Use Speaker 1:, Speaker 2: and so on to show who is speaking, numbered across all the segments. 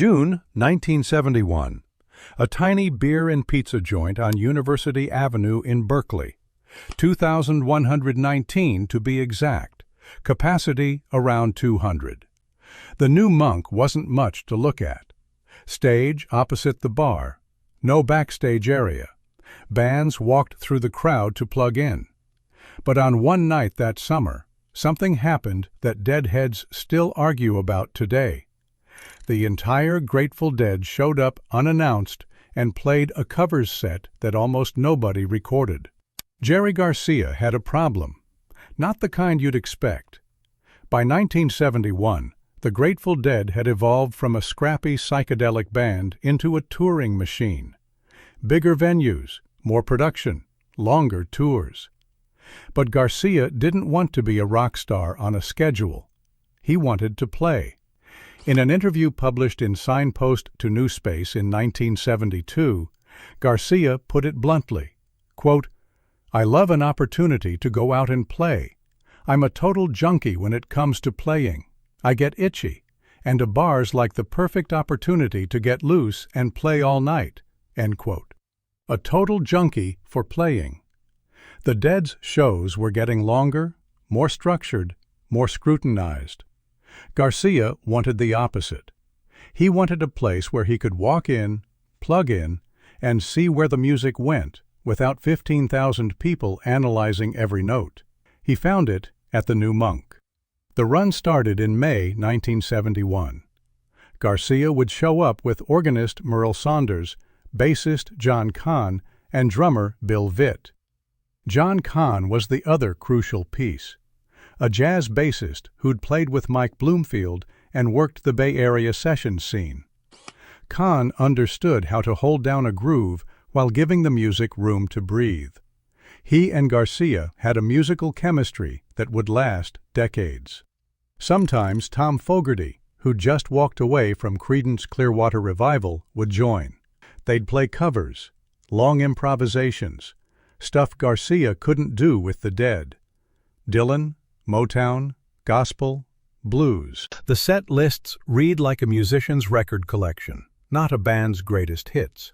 Speaker 1: June 1971. A tiny beer and pizza joint on University Avenue in Berkeley. 2,119 to be exact. Capacity around 200. The new Monk wasn't much to look at. Stage opposite the bar. No backstage area. Bands walked through the crowd to plug in. But on one night that summer, something happened that Deadheads still argue about today. The entire Grateful Dead showed up unannounced and played a covers set that almost nobody recorded. Jerry Garcia had a problem, not the kind you'd expect. By 1971, the Grateful Dead had evolved from a scrappy psychedelic band into a touring machine. Bigger venues, more production, longer tours. But Garcia didn't want to be a rock star on a schedule. He wanted to play. In an interview published in Signpost to Newspace in 1972, Garcia put it bluntly, quote, "I love an opportunity to go out and play. I'm a total junkie when it comes to playing. I get itchy, and a bar's like the perfect opportunity to get loose and play all night." End quote. A total junkie for playing. The Dead's shows were getting longer, more structured, more scrutinized. Garcia wanted the opposite. He wanted a place where he could walk in, plug in, and see where the music went without 15,000 people analyzing every note. He found it at the New Monk. The run started in May 1971. Garcia would show up with organist Merl Saunders, bassist John Kahn, and drummer Bill Vitt. John Kahn was the other crucial piece. A jazz bassist who'd played with Mike Bloomfield and worked the Bay Area sessions scene. Kahn understood how to hold down a groove while giving the music room to breathe. He and Garcia had a musical chemistry that would last decades. Sometimes Tom Fogerty, who'd just walked away from Creedence Clearwater Revival, would join. They'd play covers, long improvisations, stuff Garcia couldn't do with the Dead. Dylan, Motown, gospel, blues. The set lists read like a musician's record collection, not a band's greatest hits.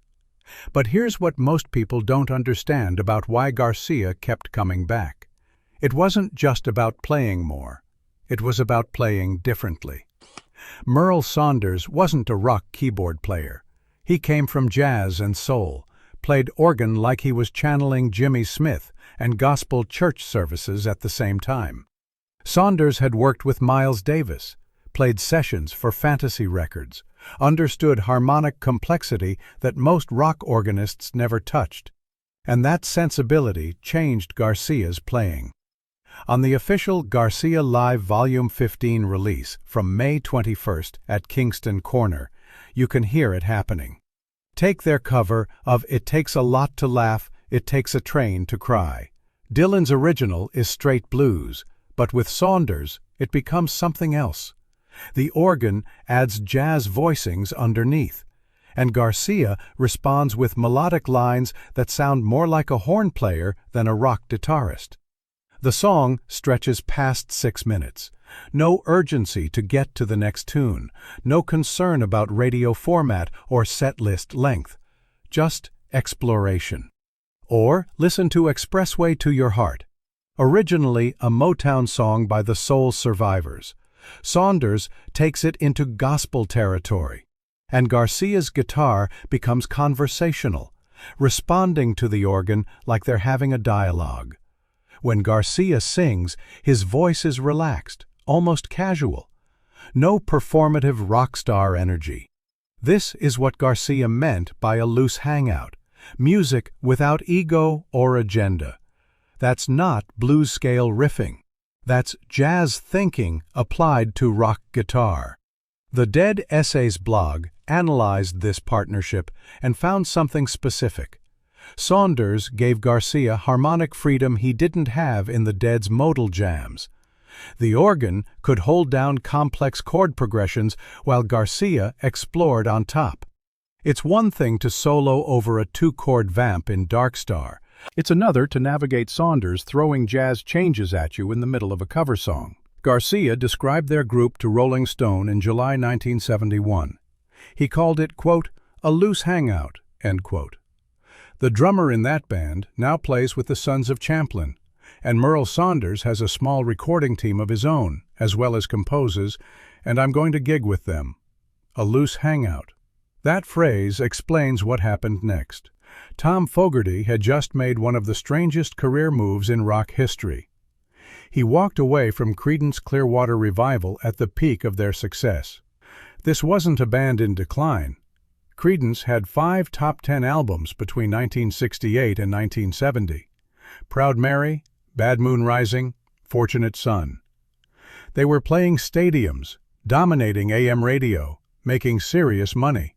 Speaker 1: But here's what most people don't understand about why Garcia kept coming back. It wasn't just about playing more. It was about playing differently. Merl Saunders wasn't a rock keyboard player. He came from jazz and soul, played organ like he was channeling Jimmy Smith and gospel church services at the same time. Saunders had worked with Miles Davis, played sessions for Fantasy Records, understood harmonic complexity that most rock organists never touched, and that sensibility changed Garcia's playing. On the official Garcia Live Volume 15 release from May 21st at Kingston Corner, you can hear it happening. Take their cover of "It Takes a Lot to Laugh, It Takes a Train to Cry." Dylan's original is straight blues, but with Saunders, it becomes something else. The organ adds jazz voicings underneath, and Garcia responds with melodic lines that sound more like a horn player than a rock guitarist. The song stretches past 6 minutes. No urgency to get to the next tune, no concern about radio format or set list length, just exploration. Or listen to Expressway to Your Heart. Originally a Motown song by the Soul Survivors, Saunders takes it into gospel territory, and Garcia's guitar becomes conversational, responding to the organ like they're having a dialogue. When Garcia sings, his voice is relaxed, almost casual. No performative rock star energy. This is what Garcia meant by a loose hangout, music without ego or agenda. That's not blues scale riffing. That's jazz thinking applied to rock guitar. The Dead Essays blog analyzed this partnership and found something specific. Saunders gave Garcia harmonic freedom he didn't have in the Dead's modal jams. The organ could hold down complex chord progressions while Garcia explored on top. It's one thing to solo over a 2-chord vamp in Dark Star. It's another to navigate Saunders throwing jazz changes at you in the middle of a cover song. Garcia described their group to Rolling Stone in July 1971. He called it, quote, a loose hangout, end quote. The drummer in that band now plays with the Sons of Champlin, and Merl Saunders has a small recording team of his own, as well as composes, and I'm going to gig with them. A loose hangout. That phrase explains what happened next. Tom Fogerty had just made one of the strangest career moves in rock history. He walked away from Creedence Clearwater Revival at the peak of their success. This wasn't a band in decline. Creedence had 5 top 10 albums between 1968 and 1970. Proud Mary, Bad Moon Rising, Fortunate Son. They were playing stadiums, dominating AM radio, making serious money.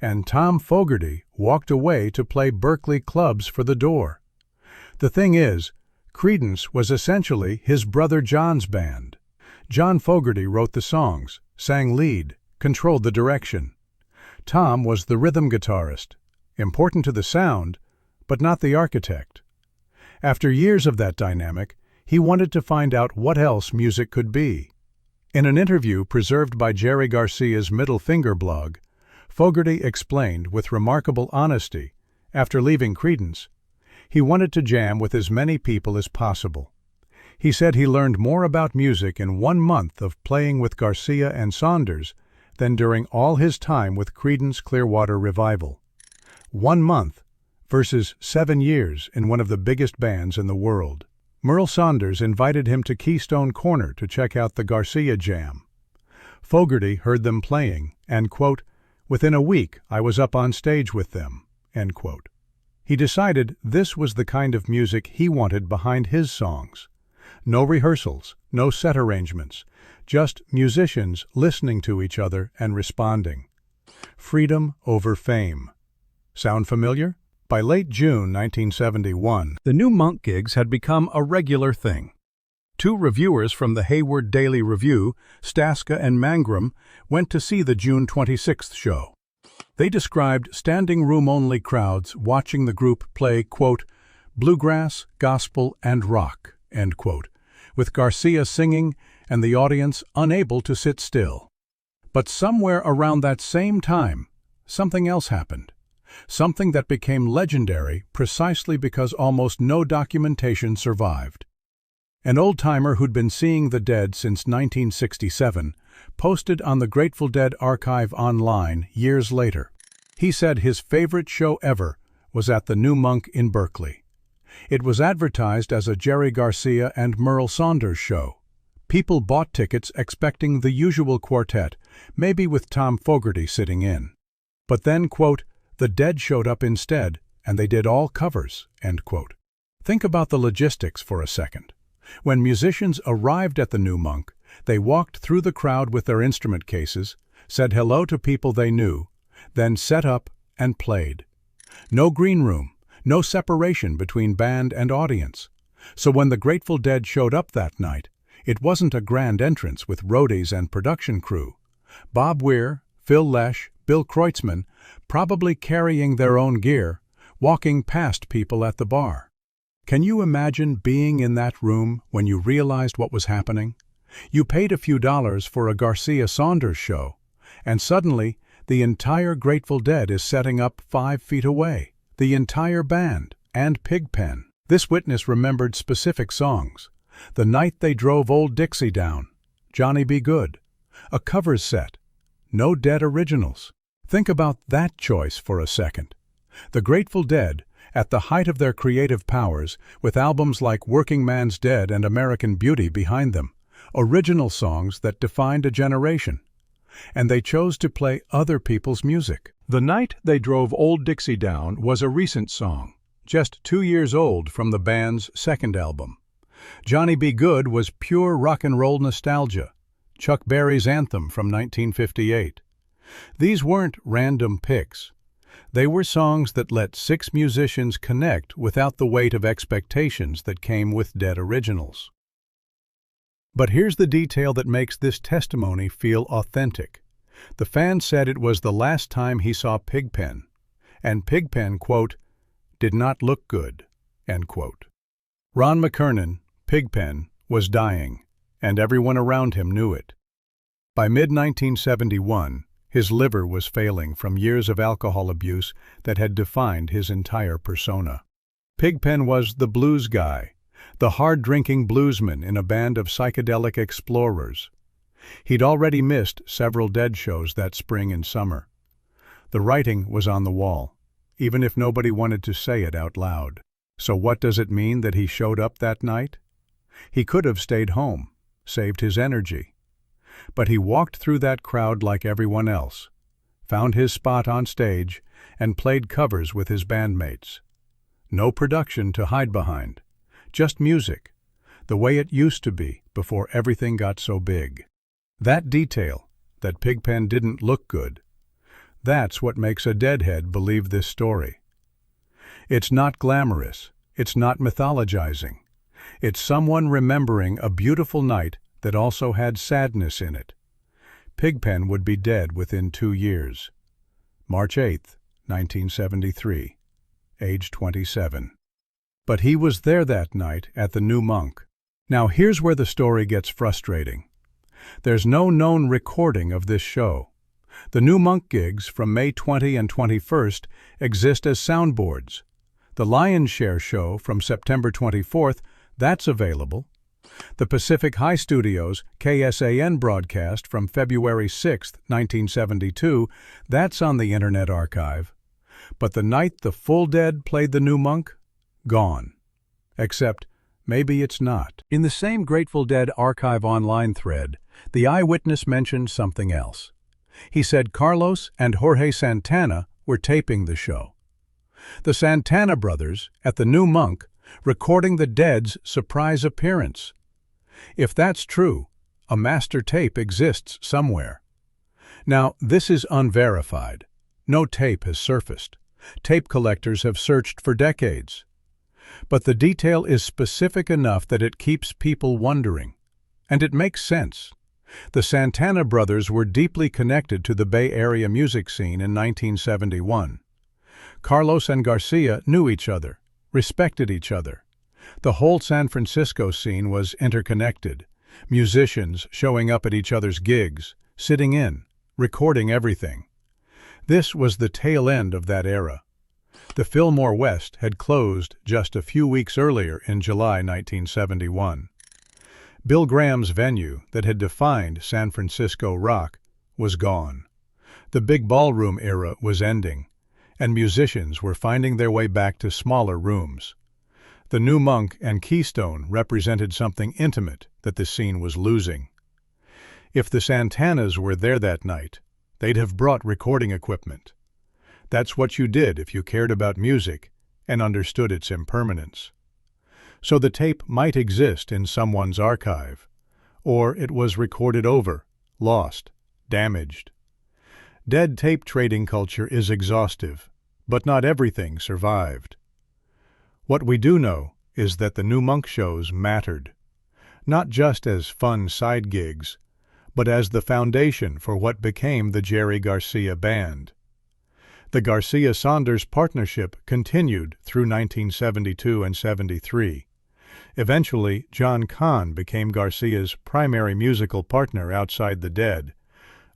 Speaker 1: And Tom Fogerty walked away to play Berkeley clubs for the door. The thing is, Creedence was essentially his brother John's band. John Fogerty wrote the songs, sang lead, controlled the direction. Tom was the rhythm guitarist, important to the sound, but not the architect. After years of that dynamic, he wanted to find out what else music could be. In an interview preserved by Jerry Garcia's Middle Finger blog, Fogerty explained with remarkable honesty, after leaving Creedence, he wanted to jam with as many people as possible. He said he learned more about music in 1 month of playing with Garcia and Saunders than during all his time with Creedence Clearwater Revival. 1 month versus 7 years in one of the biggest bands in the world. Merl Saunders invited him to Keystone Corner to check out the Garcia jam. Fogerty heard them playing and, quote, within a week I was up on stage with them, end quote. He decided this was the kind of music he wanted behind his songs. No rehearsals, no set arrangements, just musicians listening to each other and responding. Freedom over fame. Sound familiar? By late June 1971, the new Monk gigs had become a regular thing. 2 reviewers from the Hayward Daily Review, Staska and Mangrum, went to see the June 26th show. They described standing room-only crowds watching the group play, quote, bluegrass, gospel, and rock, end quote, with Garcia singing and the audience unable to sit still. But somewhere around that same time, something else happened. Something that became legendary precisely because almost no documentation survived. An old-timer who'd been seeing the Dead since 1967 posted on the Grateful Dead archive online years later. He said his favorite show ever was at the new Monk in Berkeley. It was advertised as a Jerry Garcia and Merl Saunders show. People bought tickets expecting the usual quartet, maybe with Tom Fogerty sitting in. But then, quote, the Dead showed up instead, and they did all covers, end quote. Think about the logistics for a second. When musicians arrived at the new Monk, they walked through the crowd with their instrument cases, said hello to people they knew, then set up and played. No green room, no separation between band and audience. So when the Grateful Dead showed up that night, it wasn't a grand entrance with roadies and production crew. Bob Weir, Phil Lesh, Bill Kreutzmann, probably carrying their own gear, walking past people at the bar. Can you imagine being in that room when you realized what was happening? You paid a few dollars for a Garcia Saunders show, and suddenly the entire Grateful Dead is setting up 5 feet away. The entire band, and Pigpen. This witness remembered specific songs. The Night They Drove Old Dixie Down, Johnny Be Good, a covers set. No Dead originals. Think about that choice for a second. The Grateful Dead, at the height of their creative powers, with albums like Working Man's Dead and American Beauty behind them, original songs that defined a generation. And they chose to play other people's music. The Night They Drove Old Dixie Down was a recent song, just 2 years old from the band's second album. Johnny Be Good was pure rock and roll nostalgia, Chuck Berry's anthem from 1958. These weren't random picks. They were songs that let 6 musicians connect without the weight of expectations that came with Dead originals. But here's the detail that makes this testimony feel authentic. The fan said it was the last time he saw Pigpen, and Pigpen, quote, did not look good, end quote. Ron McKernan, Pigpen, was dying, and everyone around him knew it. By mid-1971, His liver was failing from years of alcohol abuse that had defined his entire persona. Pigpen was the blues guy, the hard-drinking bluesman in a band of psychedelic explorers. He'd already missed several Dead shows that spring and summer. The writing was on the wall, even if nobody wanted to say it out loud. So what does it mean that he showed up that night? He could have stayed home, saved his energy. But he walked through that crowd like everyone else, found his spot on stage, and played covers with his bandmates. No production to hide behind, just music, the way it used to be before everything got so big. That detail, that Pigpen didn't look good, that's what makes a Deadhead believe this story. It's not glamorous, it's not mythologizing. It's someone remembering a beautiful night that also had sadness in it. Pigpen would be dead within 2 years. March 8, 1973, age 27. But he was there that night at the New Monk. Now here's where the story gets frustrating. There's no known recording of this show. The New Monk gigs from May 20 and 21st exist as soundboards. The Lion's Share show from September 24th, that's available. The Pacific High Studios KSAN broadcast from February 6, 1972, that's on the Internet Archive. But the night the full Dead played the New Monk? Gone. Except, maybe it's not. In the same Grateful Dead Archive online thread, the eyewitness mentioned something else. He said Carlos and Jorge Santana were taping the show. The Santana brothers, at the New Monk, recording the Dead's surprise appearance. If that's true, a master tape exists somewhere. Now, this is unverified. No tape has surfaced. Tape collectors have searched for decades. But the detail is specific enough that it keeps people wondering. And it makes sense. The Santana brothers were deeply connected to the Bay Area music scene in 1971. Carlos and Garcia knew each other, respected each other. The whole San Francisco scene was interconnected, musicians showing up at each other's gigs, sitting in, recording everything. This was the tail end of that era. The Fillmore West had closed just a few weeks earlier in July 1971. Bill Graham's venue that had defined San Francisco rock was gone. The big ballroom era was ending, and musicians were finding their way back to smaller rooms. The New Monk and Keystone represented something intimate that the scene was losing. If the Santanas were there that night, they'd have brought recording equipment. That's what you did if you cared about music and understood its impermanence. So the tape might exist in someone's archive, or it was recorded over, lost, damaged. Dead tape trading culture is exhaustive, but not everything survived. What we do know is that the New Monk shows mattered, not just as fun side gigs, but as the foundation for what became the Jerry Garcia Band. The Garcia-Saunders partnership continued through 1972 and 73. Eventually, John Kahn became Garcia's primary musical partner outside the Dead,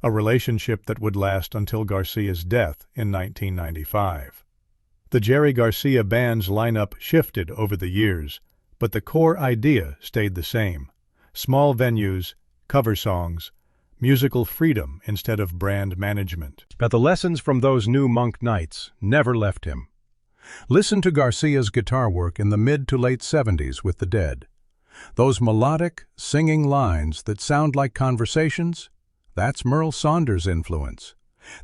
Speaker 1: a relationship that would last until Garcia's death in 1995. The Jerry Garcia Band's lineup shifted over the years, but the core idea stayed the same: small venues, cover songs, musical freedom instead of brand management. But the lessons from those New Monk nights never left him. Listen to Garcia's guitar work in the mid to late 70s with the Dead. Those melodic, singing lines that sound like conversations, that's Merl Saunders' influence.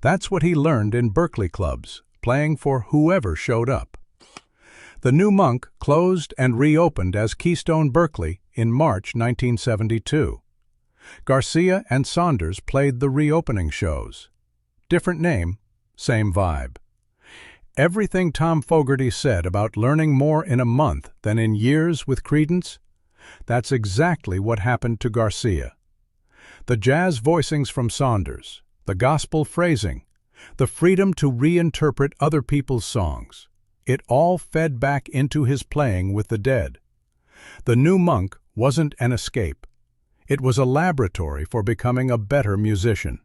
Speaker 1: That's what he learned in Berkeley clubs, playing for whoever showed up. The New Monk closed and reopened as Keystone Berkeley in March 1972. Garcia and Saunders played the reopening shows. Different name, same vibe. Everything Tom Fogerty said about learning more in a month than in years with Creedence, that's exactly what happened to Garcia. The jazz voicings from Saunders, the gospel phrasing, the freedom to reinterpret other people's songs, it all fed back into his playing with the Dead. The New Monk wasn't an escape. It was a laboratory for becoming a better musician.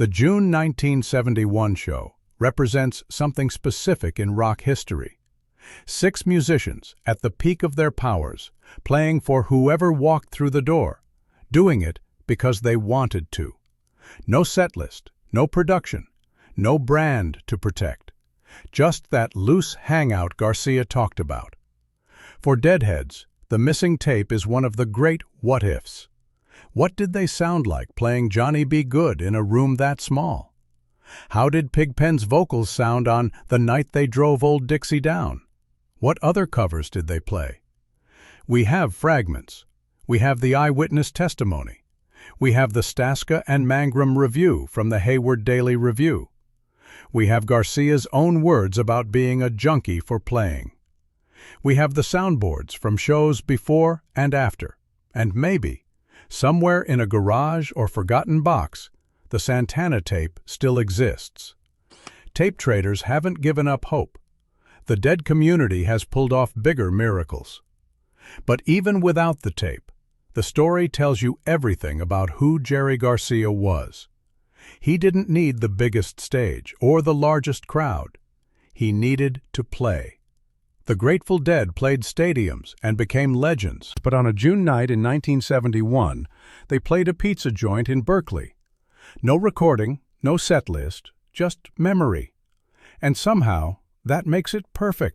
Speaker 1: The June 1971 show represents something specific in rock history. 6 musicians at the peak of their powers, playing for whoever walked through the door, doing it because they wanted to. No set list, no production, no brand to protect. Just that loose hangout Garcia talked about. For Deadheads, the missing tape is one of the great what-ifs. What did they sound like playing Johnny B. Goode in a room that small? How did Pigpen's vocals sound on The Night They Drove Old Dixie Down? What other covers did they play? We have fragments. We have the eyewitness testimony. We have the Staska and Mangrum review from the Hayward Daily Review. We have Garcia's own words about being a junkie for playing. We have the soundboards from shows before and after. And maybe, somewhere in a garage or forgotten box, the Santana tape still exists. Tape traders haven't given up hope. The Dead community has pulled off bigger miracles. But even without the tape, the story tells you everything about who Jerry Garcia was. He didn't need the biggest stage or the largest crowd. He needed to play. The Grateful Dead played stadiums and became legends. But on a June night in 1971, they played a pizza joint in Berkeley. No recording, no set list, just memory. And somehow, that makes it perfect.